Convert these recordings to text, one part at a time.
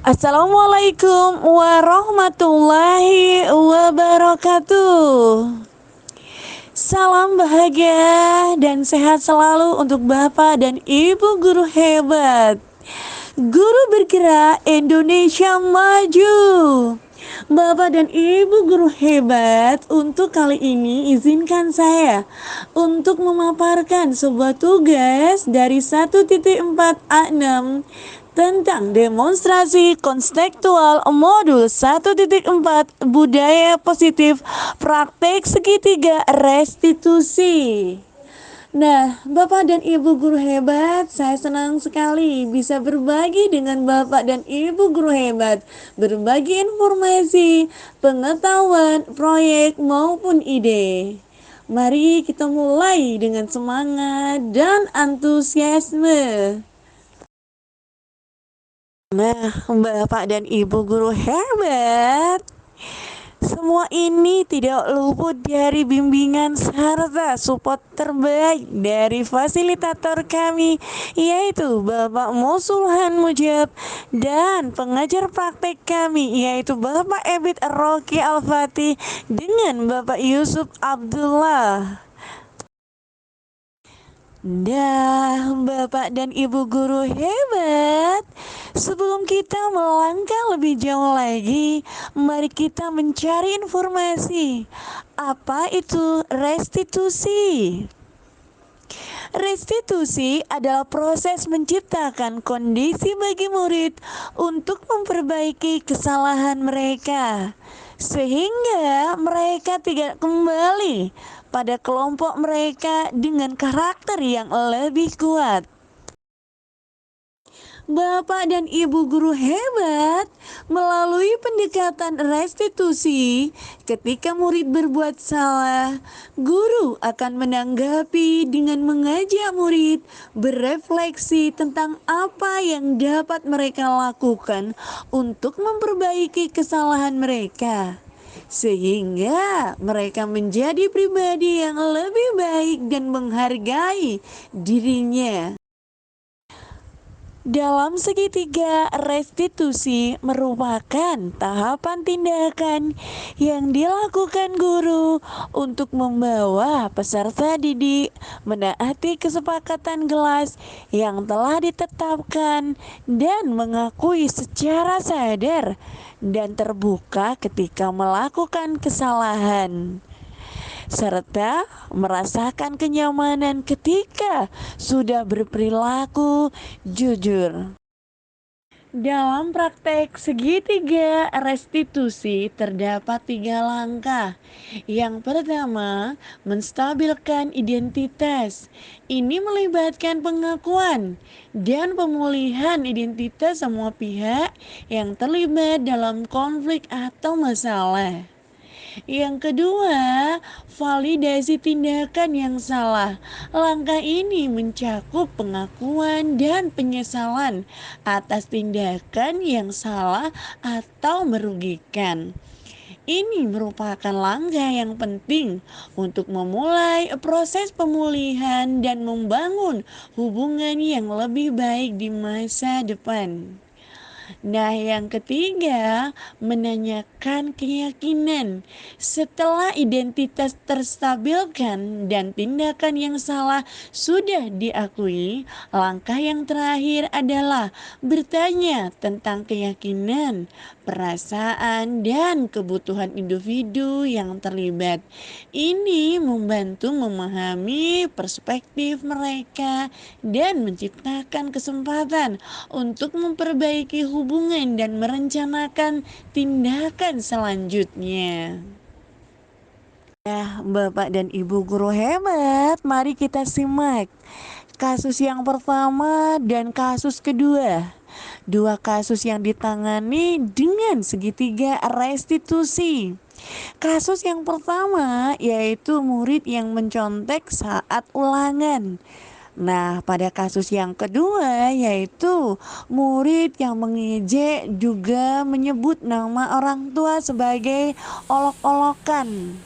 Assalamualaikum warahmatullahi wabarakatuh. Salam bahagia dan sehat selalu untuk Bapak dan Ibu guru hebat. Guru bergerak Indonesia maju. Bapak dan Ibu guru hebat, untuk kali ini izinkan saya untuk memaparkan sebuah tugas dari 1.4A6 tentang demonstrasi konstekstual modul 1.4 budaya positif praktek segitiga restitusi. Nah, Bapak dan Ibu guru hebat, saya senang sekali bisa berbagi dengan Bapak dan Ibu guru hebat, berbagi informasi, pengetahuan, proyek maupun ide. Mari kita mulai dengan semangat dan antusiasme. Nah, Bapak dan Ibu guru hebat, semua ini tidak luput dari bimbingan serta support terbaik dari fasilitator kami, yaitu Bapak Musulhan Mujab, dan pengajar praktek kami, yaitu Bapak Ebit Roki Al-Fatih dengan Bapak Yusuf Abdullah. Dah, Bapak dan Ibu guru hebat, sebelum kita melangkah lebih jauh lagi, mari kita mencari informasi. Apa itu restitusi? Restitusi adalah proses menciptakan kondisi bagi murid untuk memperbaiki kesalahan mereka, sehingga mereka tidak kembali pada kelompok mereka dengan karakter yang lebih kuat. Bapak dan Ibu guru hebat, melalui pendekatan restitusi, ketika murid berbuat salah, guru akan menanggapi dengan mengajak murid berefleksi tentang apa yang dapat mereka lakukan untuk memperbaiki kesalahan mereka, sehingga mereka menjadi pribadi yang lebih baik dan menghargai dirinya. Dalam segitiga restitusi merupakan tahapan tindakan yang dilakukan guru untuk membawa peserta didik menaati kesepakatan kelas yang telah ditetapkan dan mengakui secara sadar dan terbuka ketika melakukan kesalahan, serta merasakan kenyamanan ketika sudah berperilaku jujur. Dalam praktek segitiga restitusi terdapat 3 langkah. Yang pertama, menstabilkan identitas. Ini melibatkan pengakuan dan pemulihan identitas semua pihak yang terlibat dalam konflik atau masalah. Yang kedua, validasi tindakan yang salah. Langkah ini mencakup pengakuan dan penyesalan atas tindakan yang salah atau merugikan. Ini merupakan langkah yang penting untuk memulai proses pemulihan dan membangun hubungan yang lebih baik di masa depan. Nah, yang ketiga, menanyakan keyakinan. Setelah identitas terstabilkan dan tindakan yang salah sudah diakui, langkah yang terakhir adalah bertanya tentang keyakinan, perasaan, dan kebutuhan individu yang terlibat. Ini membantu memahami perspektif mereka dan menciptakan kesempatan untuk memperbaiki hubungan dan merencanakan tindakan selanjutnya. Ya, Bapak dan Ibu guru hebat, mari kita simak kasus yang pertama dan kasus kedua. 2 kasus yang ditangani dengan segitiga restitusi. Kasus yang pertama yaitu murid yang mencontek saat ulangan. Nah, pada kasus yang kedua yaitu murid yang mengejek juga menyebut nama orang tua sebagai olok-olokan.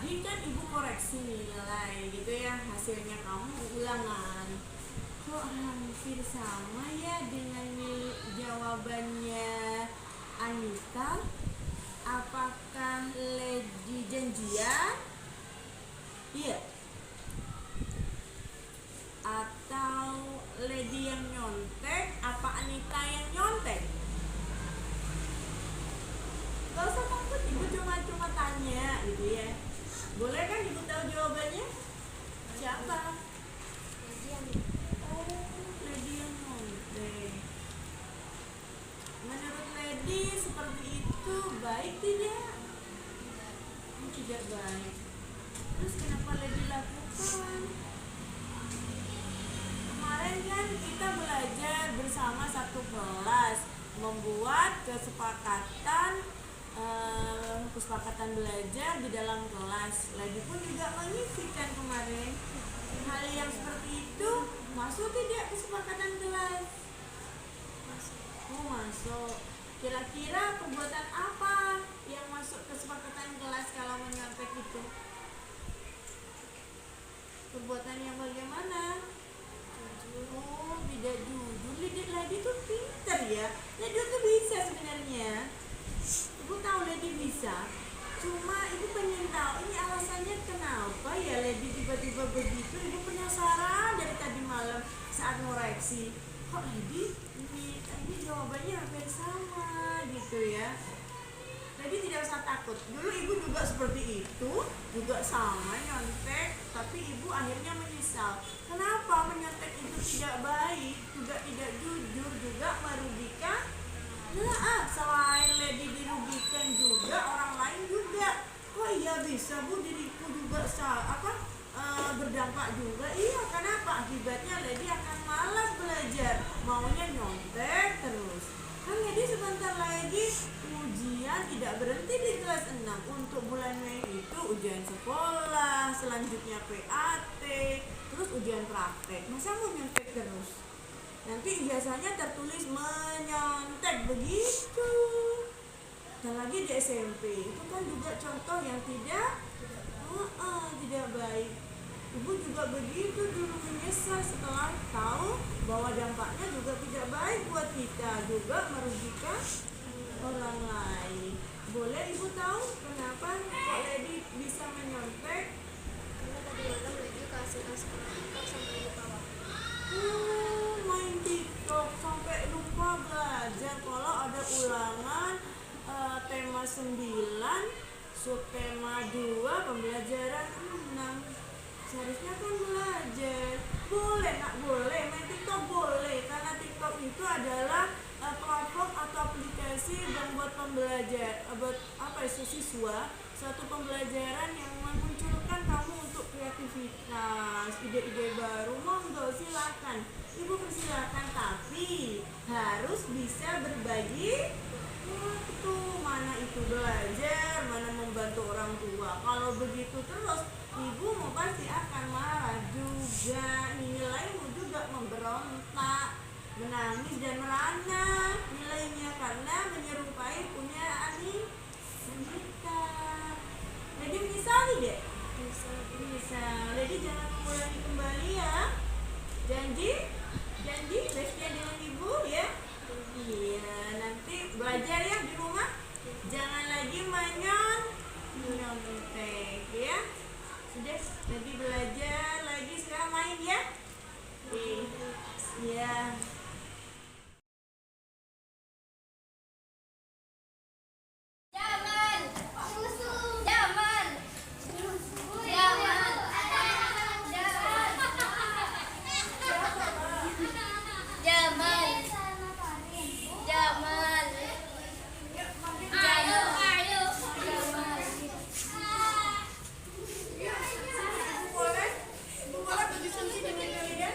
tadi kan ibu koreksi nilai gitu ya, hasilnya kamu ulangan. Kok hampir sama ya dengan jawabannya Anita? Apakah Lady janjian? Iya. Atau Lady yang nyontek? Apa Anita yang nyontek? Gak usah takut, ibu cuma tanya gitu ya. Boleh kan ibu tahu jawabannya? Siapa? Oh, Lady yang nyontek. Menurut Lady seperti itu baik tidak? Tidak baik. Terus kenapa Lady lakukan? Kemarin kan kita belajar bersama satu kelas membuat kesepakatan belajar di dalam kelas. Lady pun juga mengisikan kemarin hal yang seperti itu. Masuk tidak kesepakatan kelas? Masuk. Kira-kira perbuatan apa yang masuk kesepakatan kelas kalau menyontek itu? Perbuatan yang bagaimana? Oh, tidak jujur. Lady tuh pintar ya. Lady tuh bisa sebenarnya. Ibu tahu Lady bisa. Cuma ibu pengen tahu ini alasannya kenapa ya Lady tiba-tiba begitu. Ibu penasaran dari tadi malam saat ngoreksi. Kok Lady ini jawabannya hampir sama gitu ya. Jadi tidak usah takut. Dulu ibu juga seperti itu, juga sama nyontek, tapi ibu akhirnya menyesal. Kenapa menyontek itu tidak baik, juga tidak jujur, juga merugikan? Nah, selain Lady dirugikan juga orang lain juga. Oh iya bisa bu, diriku juga berdampak juga. Iya, kenapa? Akibatnya Lady akan malas belajar, maunya nyontek terus. Kan Lady sebentar lagi ujian tidak berhenti di kelas 6. Untuk bulan Mei itu ujian sekolah, selanjutnya PAT, terus ujian praktek. Masa mau nyontek terus? Nanti biasanya tertulis menyontek begitu. Dan lagi di SMP itu kan juga contoh yang tidak baik. Ibu juga begitu dulu menyesal setelah tahu bahwa dampaknya juga tidak baik buat kita, juga merugikan orang lain. Boleh ibu tahu kenapa kok Lady bisa menyontek? Karena tadi malam Lady kasih TikTok sampai lupa waktu. Main TikTok sampai lupa belajar. Kalau ada ulangan tema 9, subtema 2, pembelajaran 6. Seharusnya kan belajar. Boleh nak, boleh main TikTok boleh, karena TikTok itu adalah platform atau aplikasi yang buat pembelajar, siswa, suatu pembelajaran yang memunculkan kamu untuk kreativitas, ide-ide baru. Monggo silakan, ibu persilakan, tapi harus bisa berbagi waktu. Mana itu belajar, mana membantu orang tua. Kalau begitu terus ibu mau pasti akan marah juga, nilaimu juga memberontak, menangis dan merana nilainya karena menyerupai punya Anita. Lady menyesali deh. Bisa. Lady jangan mengulangi kembali ya. Janji setia dengan ibu ya. Iya, nanti belajar ya di rumah. Jangan lagi menyontek ya. Sudah, Lady belajar lagi, sekarang main ya. Iya. Boleh berdiskusi dengan kalian?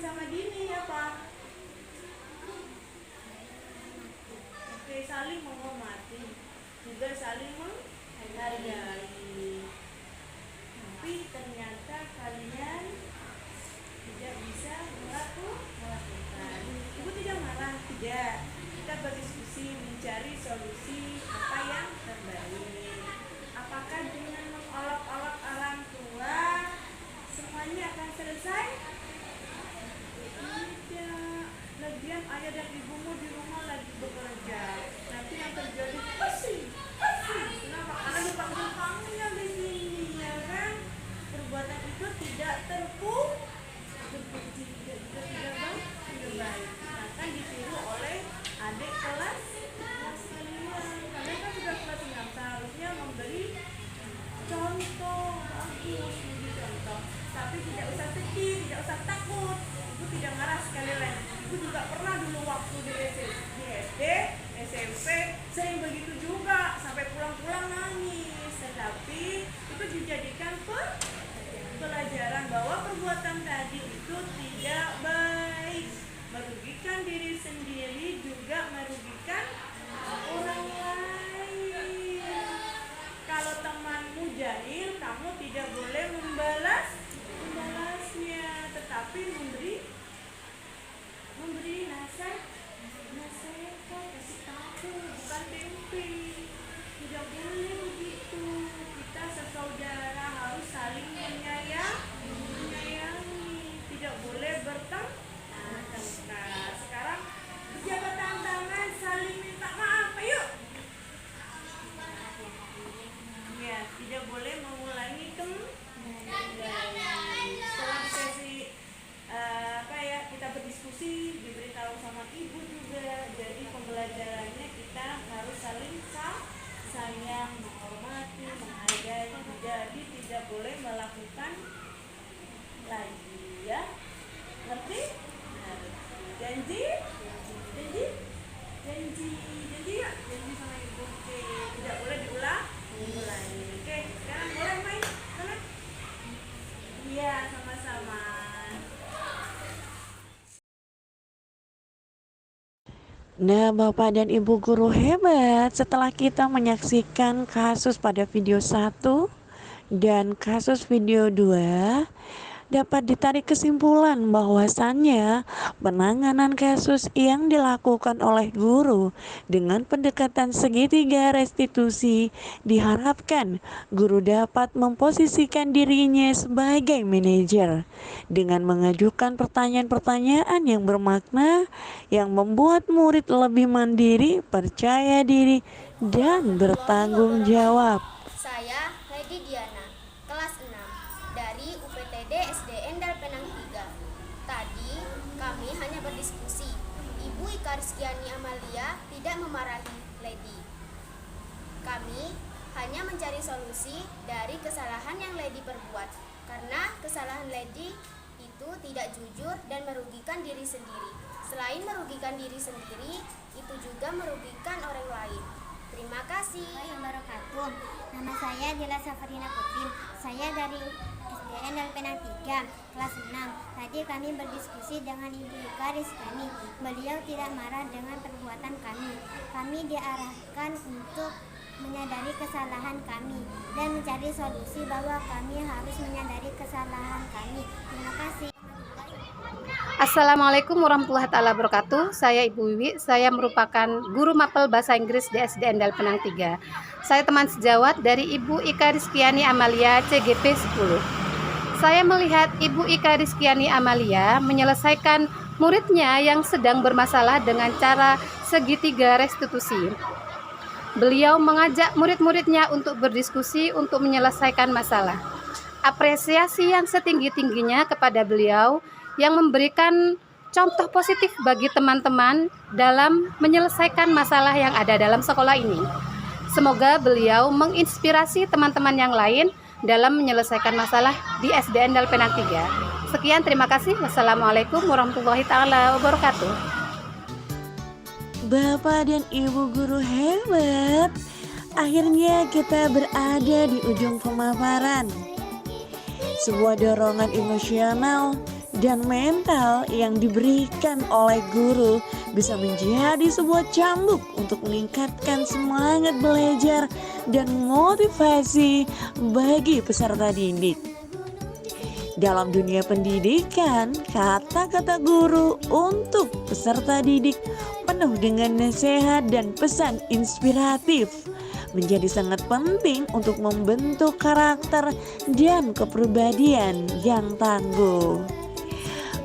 sama Dini apa? Oke, saling menghormati, juga saling menghargai. Tapi ternyata kalian tidak bisa melakukan. Ibu tidak marah, tidak. Kita berdiskusi mencari solusi apa yang terbaik. Apakah dengan mengolok-olok orang tua semuanya akan selesai? Tidak. Lagian ayah dan ibumu di rumah lagi bekerja. Nanti yang terjadi pusing. Kenapa? Karena numpang-numpangnya di sini, ya kan? Perbuatan itu tidak terpuji, tidak baik. Akan ditiru oleh adik kelas kalian. Kalian kan sudah kelas 6, seharusnya memberi contoh bagus, memberi contoh. Tapi tidak usah sedih, tidak usah takut. Ibu tidak marah sekali lagi. Ibu juga pernah dulu waktu di SD, SMP sering begitu juga, sampai pulang-pulang nangis. Tetapi itu dijadikan pelajaran bahwa perbuatan tadi itu tidak baik, merugikan diri sendiri juga merugikan orang lain. Kalau temanmu jahil, kamu tidak boleh membalasnya, tetapi memberi nasihat, kasih tahu, bukan tempe. Tidak boleh begitu. Kita sesaudara harus saling menyayangi, tidak boleh bertengkar. Sekarang berjabat tangan, saling minta maaf, ayo. Ya, tidak boleh mengulangi kembali. Setelah sesi kita berdiskusi, diberitahu sama ibu juga. Jadi pembelajarannya kita harus saling sayang, menghormati, menghargai. Jadi tidak boleh melakukan lagi, ya. Ngerti? Janji ya, janji sama ibu. Oke, tidak boleh diulangi. Oke, sekarang boleh main, boleh? Iya, sama-sama. Nah, Bapak dan Ibu guru hebat, setelah kita menyaksikan kasus pada video 1 dan kasus video 2, dapat ditarik kesimpulan bahwasannya penanganan kasus yang dilakukan oleh guru dengan pendekatan segitiga restitusi diharapkan guru dapat memposisikan dirinya sebagai manajer dengan mengajukan pertanyaan-pertanyaan yang bermakna yang membuat murid lebih mandiri, percaya diri, dan bertanggung jawab. Saya Lady Diana, kelas 6 dari UPTD SDN Dalpenang 3. Tadi kami hanya berdiskusi. Ibu Ika Rizkiani Amalia tidak memarahi Lady. Kami hanya mencari solusi dari kesalahan yang Lady perbuat. Karena kesalahan Lady itu tidak jujur dan merugikan diri sendiri. Selain merugikan diri sendiri, itu juga merugikan orang lain. Terima kasih. Wabarakatuh. Nama saya Dila Safarina Putri. Saya dari SDN Dalpenang 3, kelas 6. Tadi kami berdiskusi dengan Ibu Ika Rizkiani. Beliau tidak marah dengan perbuatan kami. Kami diarahkan untuk menyadari kesalahan kami dan mencari solusi bahwa kami harus menyadari kesalahan kami. Terima kasih. Assalamualaikum warahmatullahi wabarakatuh. Saya Ibu Wiwi, saya merupakan guru mapel bahasa Inggris di SDN Dalpenang 3. Saya teman sejawat dari Ibu Ika Rizkiani Amalia CGP 10. Saya melihat Ibu Ika Rizkiani Amalia menyelesaikan muridnya yang sedang bermasalah dengan cara segitiga restitusi. Beliau mengajak murid-muridnya untuk berdiskusi untuk menyelesaikan masalah. Apresiasi yang setinggi-tingginya kepada beliau yang memberikan contoh positif bagi teman-teman dalam menyelesaikan masalah yang ada dalam sekolah ini. Semoga beliau menginspirasi teman-teman yang lain dalam menyelesaikan masalah di SDN Dalpenang 3. Sekian, terima kasih. Wassalamualaikum warahmatullahi wabarakatuh. Bapak dan Ibu guru hebat, akhirnya kita berada di ujung pemaparan. Sebuah dorongan emosional dan mental yang diberikan oleh guru bisa menjadi sebuah cambuk untuk meningkatkan semangat belajar dan motivasi bagi peserta didik. Dalam dunia pendidikan, kata-kata guru untuk peserta didik penuh dengan nasihat dan pesan inspiratif menjadi sangat penting untuk membentuk karakter dan kepribadian yang tangguh.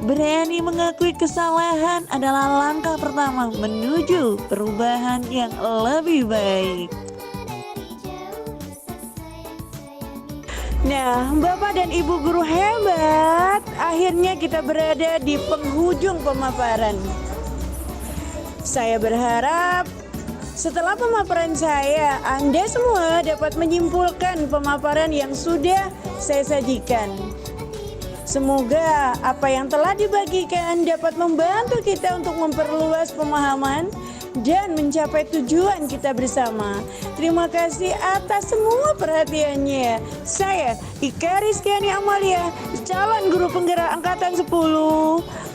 Berani mengakui kesalahan adalah langkah pertama menuju perubahan yang lebih baik. Nah, Bapak dan Ibu guru hebat, akhirnya kita berada di penghujung pemaparan. Saya berharap setelah pemaparan saya, Anda semua dapat menyimpulkan pemaparan yang sudah saya sajikan. Semoga apa yang telah dibagikan dapat membantu kita untuk memperluas pemahaman dan mencapai tujuan kita bersama. Terima kasih atas semua perhatiannya. Saya Ika Rizkyani Amalia, calon guru penggerak angkatan 10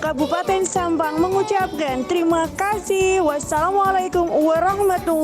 Kabupaten Sampang mengucapkan terima kasih. Wassalamualaikum warahmatullahi wabarakatuh.